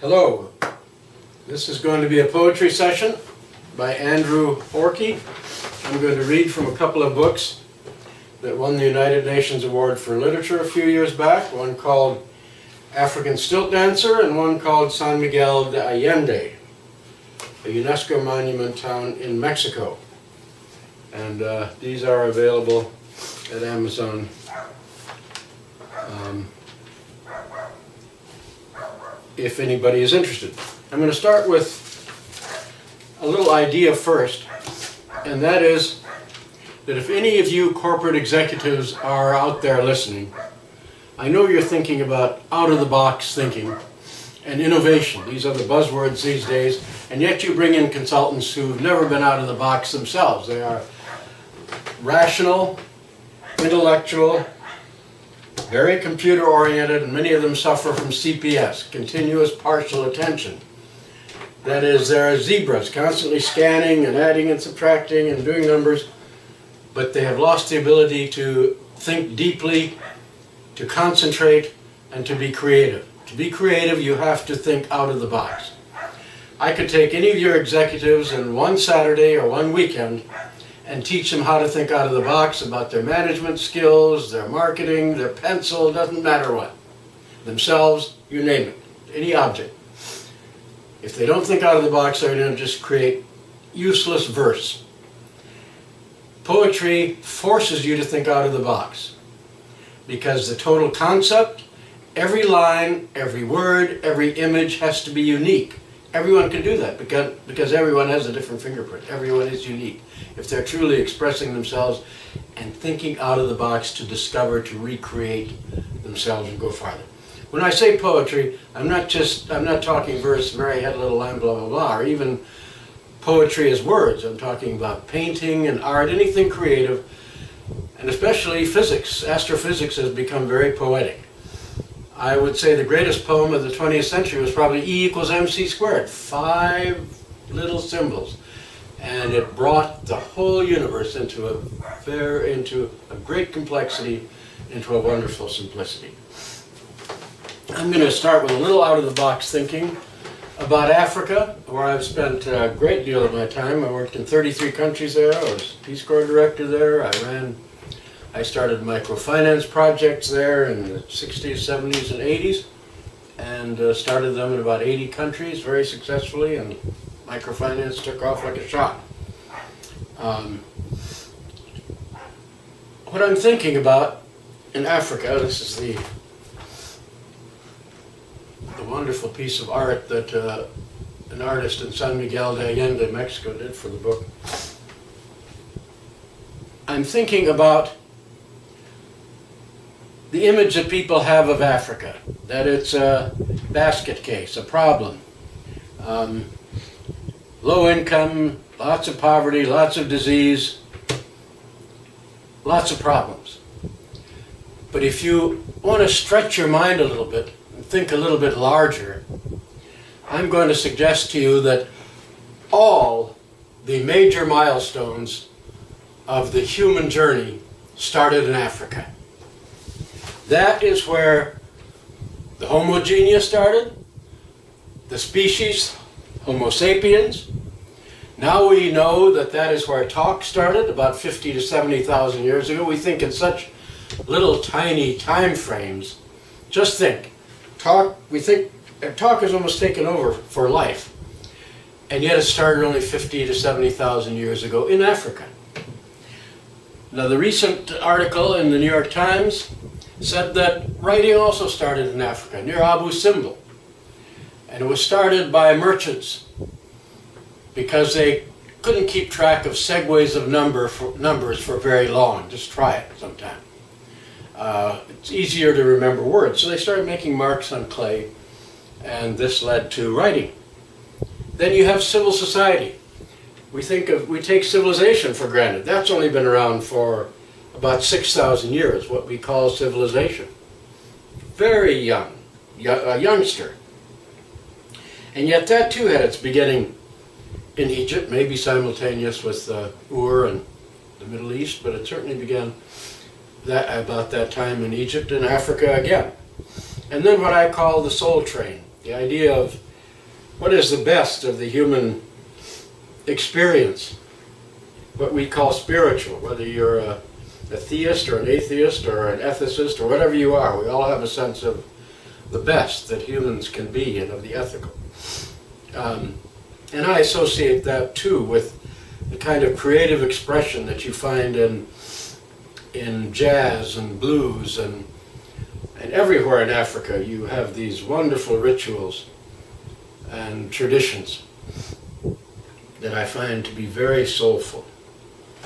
Hello, this is going to be a poetry session by Andrew Oerke. I'm going to read from a couple of books that won the United Nations Award for Literature a few years back, one called African Stilt Dancer and one called San Miguel de Allende, a UNESCO monument town in Mexico. And these are available at Amazon. If anybody is interested. I'm going to start with a little idea first, and that is that if any of you corporate executives are out there listening, I know you're thinking about out-of-the-box thinking and innovation. These are the buzzwords these days, and yet you bring in consultants who've never been out of the box themselves. They are rational, intellectual, very computer-oriented, and many of them suffer from CPS, continuous partial attention. That is, they're zebras, constantly scanning and adding and subtracting and doing numbers, but they have lost the ability to think deeply, to concentrate, and to be creative. To be creative, you have to think out of the box. I could take any of your executives in one Saturday or one weekend and teach them how to think out of the box about their management skills, their marketing, their pencil, doesn't matter what. Themselves, you name it, any object. If they don't think out of the box, they're going to just create useless verse. Poetry forces you to think out of the box because the total concept, every line, every word, every image has to be unique. Everyone can do that because everyone has a different fingerprint. Everyone is unique. If they're truly expressing themselves and thinking out of the box to discover, to recreate themselves and go farther. When I say poetry, I'm not talking verse, Mary had a little lamb, blah, blah, blah, or even poetry as words. I'm talking about painting and art, anything creative, and especially physics. Astrophysics has become very poetic. I would say the greatest poem of the 20th century was probably E equals mc squared. 5 little symbols. And it brought the whole universe into a great complexity, into a wonderful simplicity. I'm going to start with a little out-of-the-box thinking about Africa, where I've spent a great deal of my time. I worked in 33 countries there. I was Peace Corps director there. I started microfinance projects there in the 60s, 70s, and 80s, and started them in about 80 countries very successfully, and microfinance took off like a shot. What I'm thinking about in Africa, this is the wonderful piece of art that an artist in San Miguel de Allende, Mexico, did for the book. I'm thinking about the image that people have of Africa, that it's a basket case, a problem. Low income, lots of poverty, lots of disease, lots of problems. But if you want to stretch your mind a little bit and think a little bit larger, I'm going to suggest to you that all the major milestones of the human journey started in Africa. That is where the Homo genius started, the species Homo sapiens. Now we know that that is where talk started about 50 to 70,000 years ago. We think in such little tiny time frames. Just think, talk has almost taken over for life. And yet it started only 50 to 70,000 years ago in Africa. Now the recent article in the New York Times said that writing also started in Africa, near Abu Simbel. And it was started by merchants because they couldn't keep track of segues of numbers for very long. Just try it sometime. It's easier to remember words. So they started making marks on clay, and this led to writing. Then you have civil society. We take civilization for granted. That's only been around for about 6,000 years, what we call civilization. Very young, a youngster. And yet that too had its beginning in Egypt, maybe simultaneous with Ur and the Middle East, but it certainly began about that time in Egypt and Africa again. And then what I call the soul train, the idea of what is the best of the human experience, what we call spiritual, whether you're a theist or an atheist or an ethicist or whatever you are. We all have a sense of the best that humans can be and of the ethical. And I associate that too with the kind of creative expression that you find in jazz and blues and everywhere in Africa. You have these wonderful rituals and traditions that I find to be very soulful.